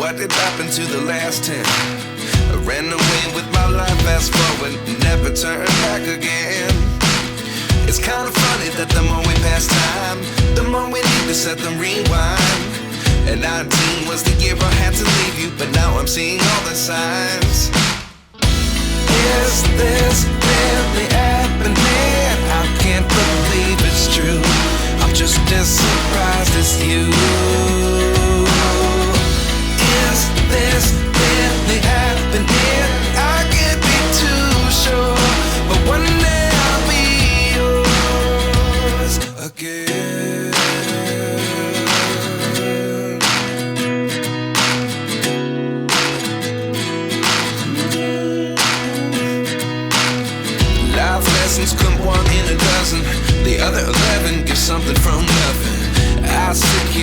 what did happen to the last 10? I ran away with my life, fast forward, never turn back again. It's kind of funny that the more we pass time, the more we need to set them rewind. And 19 was the year I had to leave you, but now I'm seeing all the signs. Is this really happening? I can't believe it's true. I'm just as surprised as you. Is this really happening? I can't be too sure, but one day I'll be yours again. Life lessons come one in a dozen. The other 11 get something from nothing. I sit